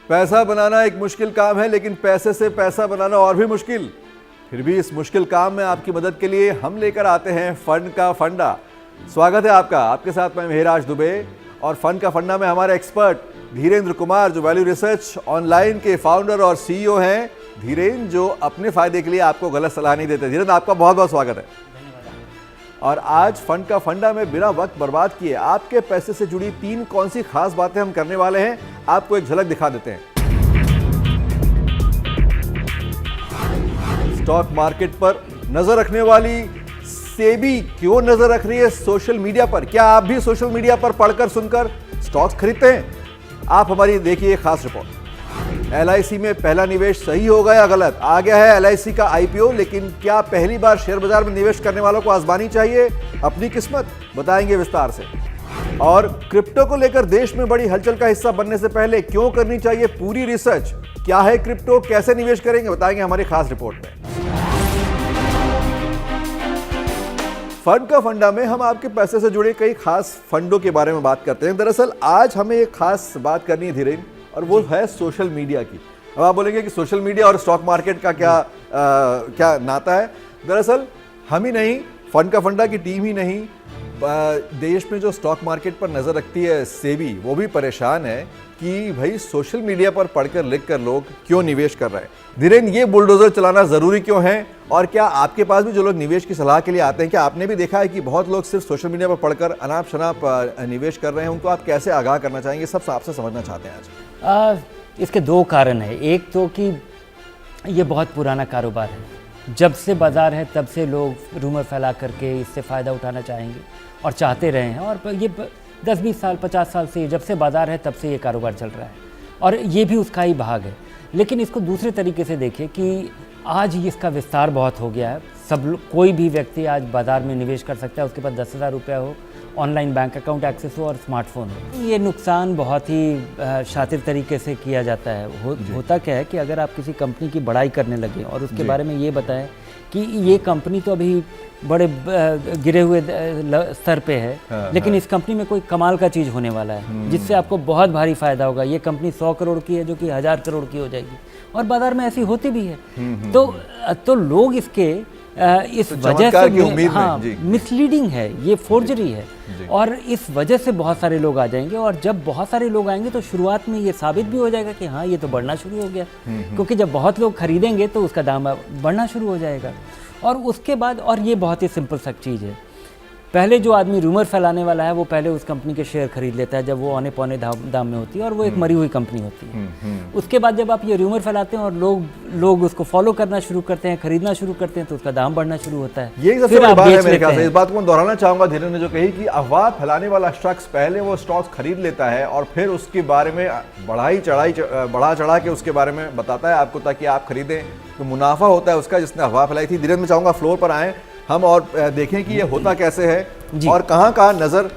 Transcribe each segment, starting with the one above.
पैसा बनाना एक मुश्किल काम है, लेकिन पैसे से पैसा बनाना और भी मुश्किल। फिर भी इस मुश्किल काम में आपकी मदद के लिए हम लेकर आते हैं फंड का फंडा। स्वागत है आपका, आपके साथ मैं मेहराज दुबे। और फंड का फंडा में हमारे एक्सपर्ट धीरेन्द्र कुमार, जो वैल्यू रिसर्च ऑनलाइन के फाउंडर और सीईओ हैं। धीरेन्द्र जो अपने फायदे के लिए आपको गलत सलाह नहीं देते। धीरेन्द्र, आपका बहुत बहुत स्वागत है। और आज फंड का फंडा में बिना वक्त बर्बाद किए आपके पैसे से जुड़ी 3 कौन सी खास बातें हम करने वाले हैं, आपको एक झलक दिखा देते हैं। स्टॉक मार्केट पर नजर रखने वाली सेबी क्यों नजर रख रही है सोशल मीडिया पर? क्या आप भी सोशल मीडिया पर पढ़कर सुनकर स्टॉक्स खरीदते हैं? आप हमारी देखिए खास रिपोर्ट। LIC में पहला निवेश सही होगा या गलत? आ गया है LIC का IPO, लेकिन क्या पहली बार शेयर बाजार में निवेश करने वालों को आजमानी चाहिए अपनी किस्मत? बताएंगे विस्तार से। और क्रिप्टो को लेकर देश में बड़ी हलचल का हिस्सा बनने से पहले क्यों करनी चाहिए पूरी रिसर्च? क्या है क्रिप्टो, कैसे निवेश करेंगे, बताएंगे हमारी खास रिपोर्ट में। फंड का फंडा में हम आपके पैसे से जुड़े कई खास फंडों के बारे में बात करते हैं। दरअसल आज हमें एक खास बात करनी है धीरेन्द्र, और वो है सोशल मीडिया की। अब आप बोलेंगे कि सोशल मीडिया और स्टॉक मार्केट का क्या नाता है? दरअसल हम ही नहीं, फंड का फंडा की टीम ही नहीं, देश में जो स्टॉक मार्केट पर नज़र रखती है सेबी, वो भी परेशान है कि भाई सोशल मीडिया पर पढ़कर लिख कर लोग क्यों निवेश कर रहे हैं। धीरेन्द्र, ये बुलडोजर चलाना ज़रूरी क्यों है? और क्या आपके पास भी जो लोग निवेश की सलाह के लिए आते हैं, क्या आपने भी देखा है कि बहुत लोग सिर्फ सोशल मीडिया पर पढ़कर अनाप शनाप निवेश कर रहे हैं? उनको आप कैसे आगाह करना चाहेंगे? सब आपसे समझना चाहते हैं आज। इसके 2 कारण हैं। एक तो कि ये बहुत पुराना कारोबार है, जब से बाज़ार है तब से लोग रूमर फैला करके इससे फ़ायदा उठाना चाहेंगे और चाहते रहे हैं। और ये 10-20 साल 50 साल से, जब से बाज़ार है तब से ये कारोबार चल रहा है, और ये भी उसका ही भाग है। लेकिन इसको दूसरे तरीके से देखिए कि आज इसका विस्तार बहुत हो गया है। कोई भी व्यक्ति आज बाज़ार में निवेश कर सकता है, उसके पास 10,000 रुपया हो, ऑनलाइन बैंक अकाउंट एक्सेस हो और स्मार्टफोन हो। ये नुकसान बहुत ही शातिर तरीके से किया जाता है। होता क्या है कि अगर आप किसी कंपनी की बड़ाई करने लगे और उसके बारे में ये बताएं कि ये कंपनी तो अभी बड़े गिरे हुए स्तर पे है, लेकिन इस कंपनी में कोई कमाल का चीज़ होने वाला है जिससे आपको बहुत भारी फायदा होगा। ये कंपनी 100 करोड़ की है जो कि 1000 करोड़ की हो जाएगी, और बाजार में ऐसी होती भी है। तो लोग इसके इस वजह से, हाँ, मिसलीडिंग है, ये फोर्जरी है, और इस वजह से बहुत सारे लोग आ जाएंगे। और जब बहुत सारे लोग आएंगे तो शुरुआत में ये साबित भी हो जाएगा कि हाँ, ये तो बढ़ना शुरू हो गया, क्योंकि जब बहुत लोग खरीदेंगे तो उसका दाम बढ़ना शुरू हो जाएगा। और उसके बाद, और ये बहुत ही सिंपल सा चीज़ है, पहले जो आदमी रूमर फैलाने वाला है वो पहले उस कंपनी के शेयर खरीद लेता है जब वो औने पौने दाम में होती है और वो एक मरी हुई कंपनी होती है। उसके बाद जब आप ये रूमर फैलाते हैं और लोग उसको फॉलो करना शुरू करते हैं, खरीदना शुरू करते हैं, तो उसका दाम बढ़ना शुरू होता है। यही सबसे बड़ी बात है मेरे ख्याल से। इस बात को मैं दोहराना चाहूंगा धीरेन्द्र ने जो कही कि अफवाह फैलाने वाला शख्स पहले वो स्टॉक्स खरीद लेता है और फिर उसके बारे में बढ़ा चढ़ा के उसके बारे में बताता है आपको, ताकि आप खरीदें। तो मुनाफा होता है उसका जिसने अफवाह फैलाई थी। धीरेन्द्र, मैं चाहूँगा फ्लोर पर आएँ हम और देखें कि ये होता कैसे है और कहाँ नज़र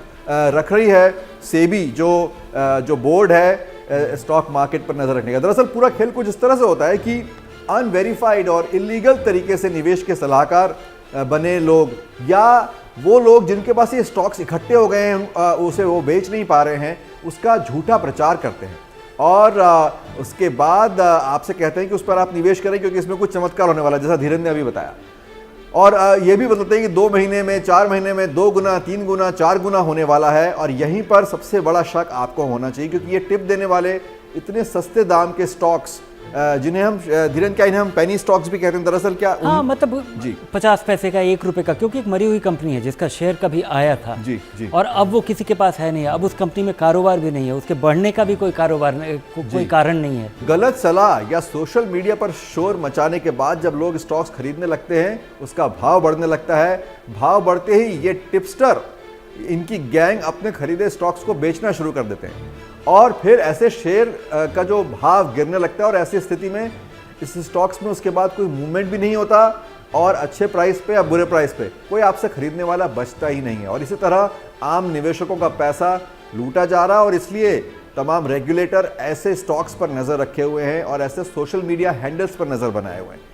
रख रही है सेबी, जो बोर्ड है स्टॉक मार्केट पर नज़र रखने का। दरअसल पूरा खेल कुछ इस तरह से होता है कि अनवेरीफाइड और इलीगल तरीके से निवेश के सलाहकार बने लोग, या वो लोग जिनके पास ये स्टॉक्स इकट्ठे हो गए हैं, उसे वो बेच नहीं पा रहे हैं, उसका झूठा प्रचार करते हैं और उसके बाद आपसे कहते हैं कि उस पर आप निवेश करें क्योंकि इसमें कुछ चमत्कार होने वाला है, जैसा धीरेन्द्र ने अभी बताया। और ये भी बताते हैं कि 2 महीने में, 4 महीने में 2 गुना, 3 गुना, 4 गुना होने वाला है। और यहीं पर सबसे बड़ा शक आपको होना चाहिए, क्योंकि ये टिप देने वाले इतने सस्ते दाम के स्टॉक्स, जिन्हें हम धीरेन्द्र, क्या इन्हें हम पेनी स्टॉक्स भी कहते हैं दरअसल? क्या हाँ, मतलब 50 पैसे का, 1 रुपए का, क्योंकि एक मरी हुई कंपनी है जिसका शेयर कभी आया था और अब वो किसी के पास है नहीं। अब उस कंपनी में कारोबार भी नहीं है, उसके बढ़ने का भी कोई कारोबार कोई कारण नहीं है। गलत सलाह या सोशल मीडिया पर शोर मचाने के बाद जब लोग स्टॉक्स खरीदने लगते हैं, उसका भाव बढ़ने लगता है। भाव बढ़ते ही ये टिपस्टर, इनकी गैंग अपने खरीदे स्टॉक्स को बेचना शुरू कर देते हैं और फिर ऐसे शेयर का जो भाव गिरने लगता है, और ऐसी स्थिति में इस स्टॉक्स में उसके बाद कोई मूवमेंट भी नहीं होता और अच्छे प्राइस पे या बुरे प्राइस पे कोई आपसे खरीदने वाला बचता ही नहीं है। और इसी तरह आम निवेशकों का पैसा लूटा जा रहा है, और इसलिए तमाम रेगुलेटर ऐसे स्टॉक्स पर नज़र रखे हुए हैं और ऐसे सोशल मीडिया हैंडल्स पर नज़र बनाए हुए हैं।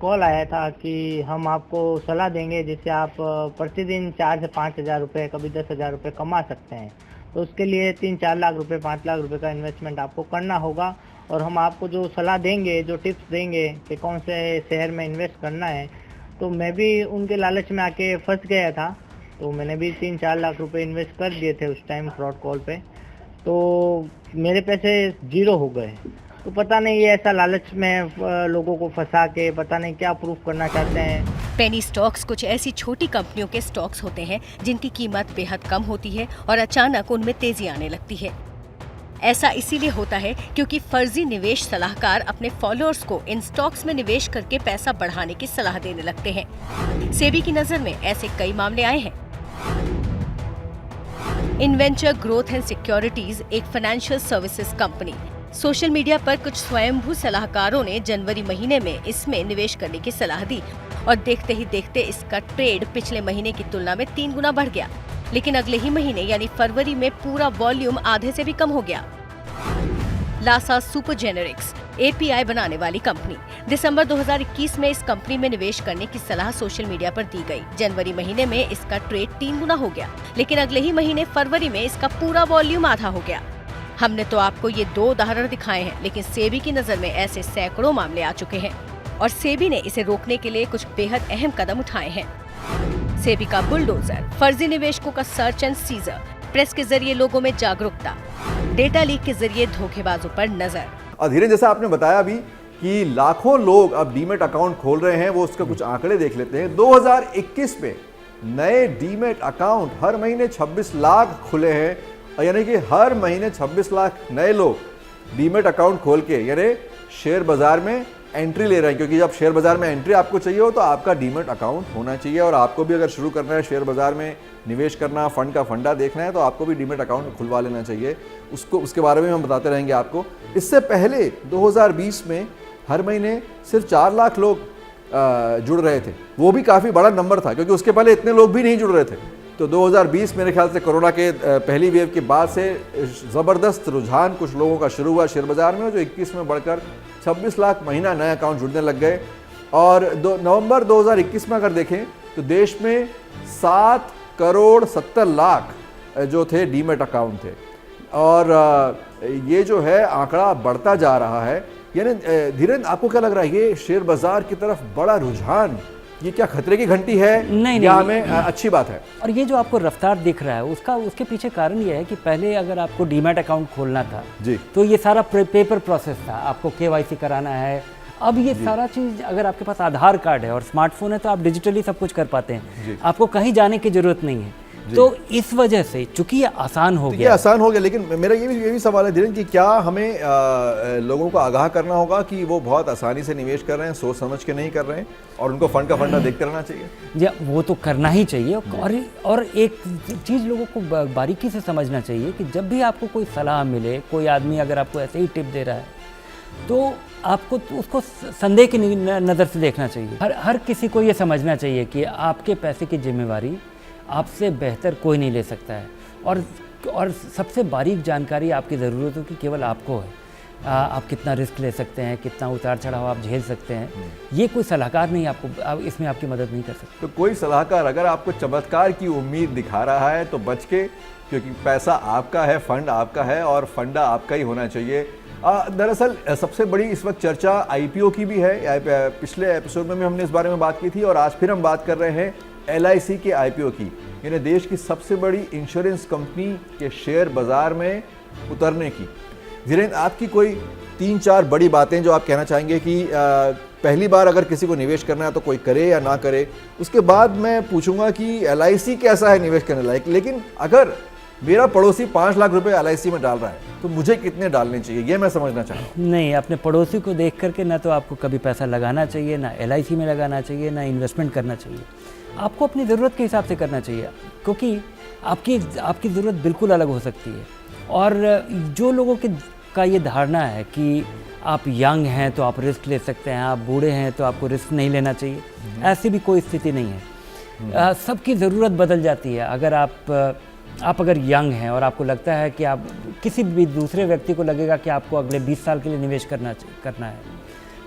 कॉल आया था कि हम आपको सलाह देंगे जिससे आप प्रतिदिन 4 से 5 हज़ार रुपये, कभी 10 हज़ार रुपये कमा सकते हैं। तो उसके लिए 3-4 लाख रुपए, 5 लाख रुपए का इन्वेस्टमेंट आपको करना होगा और हम आपको जो सलाह देंगे, जो टिप्स देंगे कि कौन से शेयर में इन्वेस्ट करना है। तो मैं भी उनके लालच में आके फंस गया था, तो मैंने भी 3-4 लाख रुपए इन्वेस्ट कर दिए थे उस टाइम फ्रॉड कॉल पे। तो मेरे पैसे ज़ीरो हो गए। तो पता नहीं ये ऐसा लालच में लोगों को फंसा के पता नहीं क्या प्रूफ करना चाहते हैं। पेनी स्टॉक्स कुछ ऐसी छोटी कंपनियों के स्टॉक्स होते हैं जिनकी कीमत बेहद कम होती है और अचानक उनमें तेजी आने लगती है। ऐसा इसीलिए होता है क्योंकि फर्जी निवेश सलाहकार अपने फॉलोअर्स को इन स्टॉक्स में निवेश करके पैसा बढ़ाने की सलाह देने लगते हैं। सेबी की नजर में ऐसे कई मामले आए हैं। इन्वेंचर ग्रोथ एंड सिक्योरिटीज एक financial services company. Social media पर कुछ स्वयंभू सलाहकारों ने जनवरी महीने में इसमें निवेश करने की सलाह दी और देखते ही देखते इसका ट्रेड पिछले महीने की तुलना में 3 गुना बढ़ गया। लेकिन अगले ही महीने यानी फरवरी में पूरा वॉल्यूम आधे से भी कम हो गया। लासा सुपर जेनेरिक्स API बनाने वाली कंपनी। दिसंबर 2021 में इस कंपनी में निवेश करने की सलाह सोशल मीडिया पर दी गई। जनवरी महीने में इसका ट्रेड 3 गुना हो गया, लेकिन अगले ही महीने फरवरी में इसका पूरा वॉल्यूम आधा हो गया। हमने तो आपको ये 2 उदाहरण दिखाए हैं, लेकिन सेबी की नजर में ऐसे सैकड़ों मामले आ चुके हैं और सेबी ने इसे रोकने के लिए कुछ बेहद अहम कदम उठाए हैं। सेबी का बुलडोजर, फर्जी निवेशकों का सर्च एंड सीजर, प्रेस के जरिए लोगों में जागरूकता, डेटा लीक के जरिए धोखेबाजों पर नजर। और धीरे जैसा आपने बताया अभी कि लाखों लोग अब डीमेट अकाउंट खोल रहे हैं, वो उसका कुछ आंकड़े देख लेते हैं। 2021 में नए डीमेट अकाउंट हर महीने 26 लाख खुले हैं, यानी कि हर महीने 26 लाख नए लोग डीमेट अकाउंट खोल के यानी शेयर बाजार में एंट्री ले रहे हैं। क्योंकि जब शेयर बाजार में एंट्री आपको चाहिए हो तो आपका डीमेट अकाउंट होना चाहिए, और आपको भी अगर शुरू करना है शेयर बाजार में निवेश करना, फंड का फंडा देखना है, तो आपको भी डीमेट अकाउंट खुलवा लेना चाहिए। उसके बारे में हम बताते रहेंगे आपको। इससे पहले 2020 में हर महीने सिर्फ 4 लाख लोग जुड़ रहे थे, वो भी काफ़ी बड़ा नंबर था क्योंकि उसके पहले इतने लोग भी नहीं जुड़ रहे थे। तो 2020 मेरे ख्याल से कोरोना के पहली वेव के बाद से ज़बरदस्त रुझान कुछ लोगों का शुरू हुआ शेयर बाजार में, जो 21 में बढ़कर 26 लाख महीना नए अकाउंट जुड़ने लग गए। और नवंबर 2021 में अगर देखें तो देश में 7 करोड़ 70 लाख जो थे डीमेट अकाउंट थे, और ये जो है आंकड़ा बढ़ता जा रहा है। यानी धीरेन्द्र, आपको क्या लग रहा है, ये शेयर बाजार की तरफ बड़ा रुझान, ये क्या खतरे की घंटी है या हमें अच्छी बात है? और ये जो आपको रफ्तार दिख रहा है उसके पीछे कारण ये है कि पहले अगर आपको डीमैट अकाउंट खोलना था जी, तो ये सारा पेपर प्रोसेस था, आपको KYC कराना है। अब ये सारा चीज़ अगर आपके पास आधार कार्ड है और स्मार्टफोन है तो आप डिजिटली सब कुछ कर पाते हैं, आपको कहीं जाने की जरूरत नहीं है। तो इस वजह से चूंकि ये आसान हो गया, ये आसान हो गया, लेकिन मेरा ये भी सवाल है धीरेन्द्र कि क्या हमें लोगों को आगाह करना होगा कि वो बहुत आसानी से निवेश कर रहे हैं, सोच समझ के नहीं कर रहे हैं, और उनको फंड का फंडा देखते रहना चाहिए? या वो तो करना ही चाहिए। और एक चीज़ लोगों को बारीकी से समझना चाहिए कि जब भी आपको कोई सलाह मिले, कोई आदमी अगर आपको ऐसे ही टिप दे रहा है तो आपको उसको संदेह की नज़र से देखना चाहिए। हर किसी को ये समझना चाहिए कि आपके पैसे की जिम्मेवारी आपसे बेहतर कोई नहीं ले सकता है, और सबसे बारीक जानकारी आपकी ज़रूरतों की केवल आपको है। आप कितना रिस्क ले सकते हैं, कितना उतार चढ़ाव आप झेल सकते हैं, ये कोई सलाहकार नहीं आपको इसमें आपकी मदद नहीं कर सकता। तो कोई सलाहकार अगर आपको चमत्कार की उम्मीद दिखा रहा है तो बच के, क्योंकि पैसा आपका है, फंड आपका है और फंडा आपका ही होना चाहिए। दरअसल सबसे बड़ी इस वक्त चर्चा IPO की भी है। पिछले एपिसोड में हमने इस बारे में बात की थी, और आज फिर हम बात कर रहे हैं LIC के IPO की, यानी देश की सबसे बड़ी इंश्योरेंस कंपनी के शेयर बाजार में उतरने की। धीरेन्द्र, आपकी कोई 3-4 बड़ी बातें जो आप कहना चाहेंगे कि पहली बार अगर किसी को निवेश करना है तो कोई करे या ना करे। उसके बाद मैं पूछूंगा कि LIC कैसा है निवेश करने लायक, लेकिन अगर मेरा पड़ोसी 5 लाख रुपए LIC में डाल रहा है तो मुझे कितने डालने चाहिए, ये मैं समझना चाह रहा हूँ। नहीं, अपने पड़ोसी को देख करके ना तो आपको कभी पैसा लगाना चाहिए, ना LIC में लगाना चाहिए, ना इन्वेस्टमेंट करना चाहिए। आपको अपनी ज़रूरत के हिसाब से करना चाहिए, क्योंकि आपकी ज़रूरत बिल्कुल अलग हो सकती है। और जो लोगों का ये धारणा है कि आप यंग हैं तो आप रिस्क ले सकते हैं, आप बूढ़े हैं तो आपको रिस्क नहीं लेना चाहिए, ऐसी भी कोई स्थिति नहीं है। सबकी ज़रूरत बदल जाती है। अगर आप अगर यंग हैं और आपको लगता है कि आप किसी भी दूसरे व्यक्ति को लगेगा कि आपको अगले 20 साल के लिए निवेश करना है,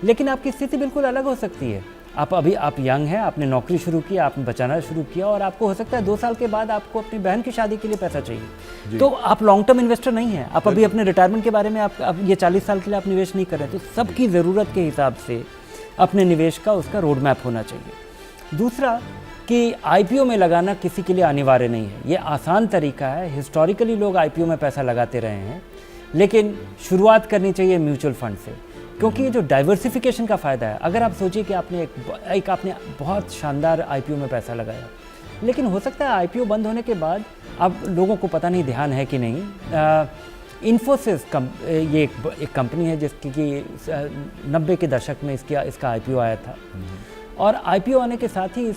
लेकिन आपकी स्थिति बिल्कुल अलग हो सकती है। आप यंग हैं, आपने नौकरी शुरू की, आपने बचाना शुरू किया और आपको हो सकता है 2 साल के बाद आपको अपनी बहन की शादी के लिए पैसा चाहिए, तो आप लॉन्ग टर्म इन्वेस्टर नहीं हैं। आप अभी अपने रिटायरमेंट के बारे में आप ये 40 साल के लिए आप निवेश नहीं कर रहे, तो सबकी ज़रूरत के हिसाब से अपने निवेश का उसका रोड मैप होना चाहिए। दूसरा कि IPO में लगाना किसी के लिए अनिवार्य नहीं है, ये आसान तरीका है। हिस्टोरिकली लोग IPO में पैसा लगाते रहे हैं, लेकिन शुरुआत करनी चाहिए म्यूचुअल फंड से, क्योंकि ये जो डाइवर्सिफिकेशन का फ़ायदा है, अगर आप सोचिए कि आपने आपने बहुत शानदार IPO में पैसा लगाया, लेकिन हो सकता है IPO बंद होने के बाद अब लोगों को पता नहीं, ध्यान है कि नहीं, इन्फोसिस ये एक कंपनी है जिसकी कि 90 के दशक में इसका IPO आया था, और IPO आने के साथ ही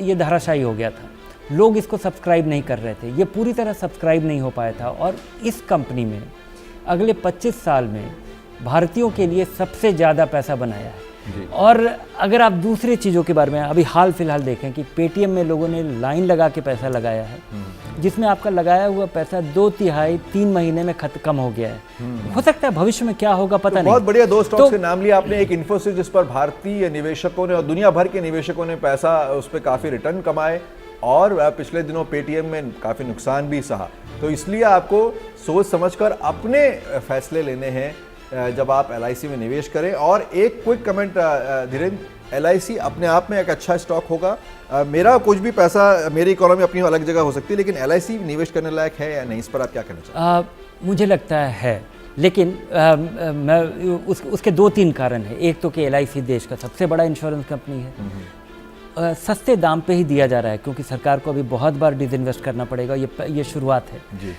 ये धराशायी हो गया था। लोग इसको सब्सक्राइब नहीं कर रहे थे, ये पूरी तरह सब्सक्राइब नहीं हो पाया था, और इस कंपनी में अगले 25 साल में भारतीयों के लिए सबसे ज़्यादा पैसा बनाया है। और अगर आप दूसरी चीज़ों के बारे में अभी हाल फिलहाल देखें कि पेटीएम में लोगों ने लाइन लगा के पैसा लगाया है, जिसमें आपका लगाया हुआ पैसा 2/3 3 महीने में कम हो गया है। हो सकता है भविष्य में क्या होगा पता नहीं। बहुत बढ़िया 2 स्टॉक्स के नाम लिया आपने, एक इन्फोसिस जिस पर भारतीय निवेशकों ने और दुनिया भर के निवेशकों ने पैसा उस पर काफ़ी रिटर्न कमाए, और पिछले दिनों पेटीएम में काफ़ी नुकसान भी सहा। तो इसलिए आपको सोच समझकर अपने फैसले लेने हैं जब आप LIC में निवेश करें। और एक क्विक कमेंट धीरेन्द्र, LIC अपने आप में एक अच्छा स्टॉक होगा। मेरा कुछ भी पैसा, मेरी इकोनॉमी अपनी अलग जगह हो सकती है, लेकिन LIC निवेश करने लायक है या नहीं, इस पर आप क्या कहना चाहते मुझे लगता है, लेकिन मैं उसके 2-3 कारण हैं। एक तो कि LIC देश का सबसे बड़ा इंश्योरेंस कंपनी है, सस्ते दाम पे ही दिया जा रहा है, क्योंकि सरकार को अभी बहुत बार डिसइन्वेस्ट करना पड़ेगा, ये शुरुआत है जी।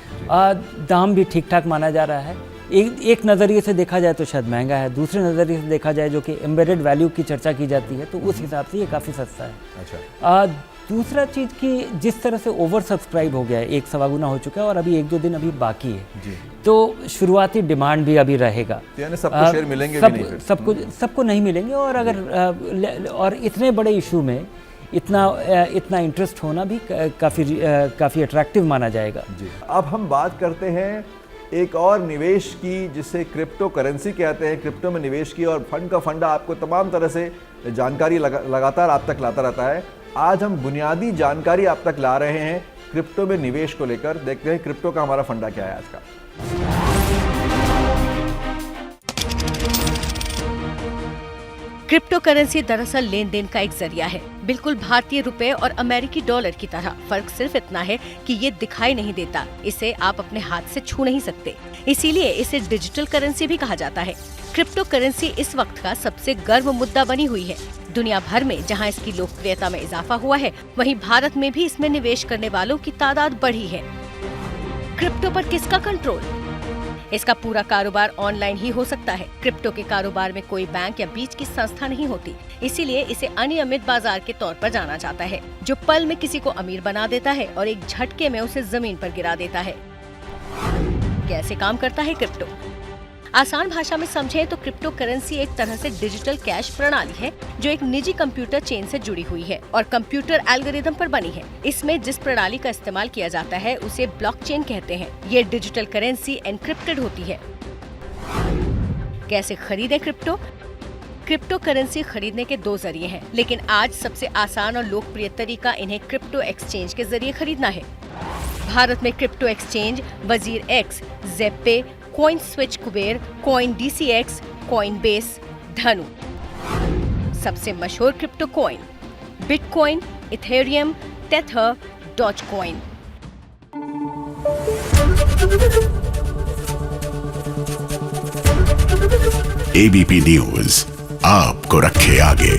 दाम भी ठीक ठाक माना जा रहा है। एक नज़रिए से देखा जाए तो शायद महंगा है, दूसरे नज़रिए से देखा जाए जो कि एम्बेडेड वैल्यू की चर्चा की जाती है, तो उस हिसाब से ये काफ़ी सस्ता है। अच्छा। दूसरा चीज़ कि जिस तरह से ओवर सब्सक्राइब हो गया है, 1 सवा गुना हो चुका है, और अभी 1-2 दिन अभी बाकी है जी। तो शुरुआती डिमांड भी अभी रहेगा, यानी सबको शेयर मिलेंगे भी नहीं, सबको नहीं मिलेंगे। और अगर और इतने बड़े इशू में इतना इंटरेस्ट होना भी काफ़ी अट्रैक्टिव माना जाएगा जी। अब हम बात करते हैं एक और निवेश की, जिसे क्रिप्टो करेंसी कहते हैं। क्रिप्टो में निवेश की, और फंड का फंडा आपको तमाम तरह से जानकारी लगातार आप तक लाता रहता है। आज हम बुनियादी जानकारी आप तक ला रहे हैं क्रिप्टो में निवेश को लेकर। देखते हैं क्रिप्टो का हमारा फंडा क्या है आज का। क्रिप्टो करेंसी दरअसल लेन देन का एक जरिया है, बिल्कुल भारतीय रुपए और अमेरिकी डॉलर की तरह। फर्क सिर्फ इतना है कि ये दिखाई नहीं देता, इसे आप अपने हाथ से छू नहीं सकते, इसीलिए इसे डिजिटल करेंसी भी कहा जाता है। क्रिप्टो करेंसी इस वक्त का सबसे गर्व मुद्दा बनी हुई है। दुनिया भर में जहां इसकी लोकप्रियता में इजाफा हुआ है, वहीं भारत में भी इसमें निवेश करने वालों की तादाद बढ़ी है। क्रिप्टो पर किसका कंट्रोल? इसका पूरा कारोबार ऑनलाइन ही हो सकता है। क्रिप्टो के कारोबार में कोई बैंक या बीच की संस्था नहीं होती, इसीलिए इसे अनियमित बाजार के तौर पर जाना जाता है, जो पल में किसी को अमीर बना देता है और एक झटके में उसे जमीन पर गिरा देता है। कैसे काम करता है क्रिप्टो? आसान भाषा में समझें तो क्रिप्टो करेंसी एक तरह से डिजिटल कैश प्रणाली है, जो एक निजी कंप्यूटर चेन से जुड़ी हुई है और कंप्यूटर एल्गोरिदम पर बनी है। इसमें जिस प्रणाली का इस्तेमाल किया जाता है उसे ब्लॉकचेन कहते हैं। ये डिजिटल करेंसी एनक्रिप्टेड होती है। कैसे खरीदें क्रिप्टो? क्रिप्टो करेंसी खरीदने के 2 जरिए हैं, लेकिन आज सबसे आसान और लोकप्रिय तरीका इन्हें क्रिप्टो एक्सचेंज के जरिए खरीदना है। भारत में crypto exchange WazirX, Zebpay, CoinSwitch Kuber, coin DCX, Coinbase, धनु। सबसे मशहूर crypto coin bitcoin, ethereum, tether, dogecoin. ABP news आपको रखे आगे।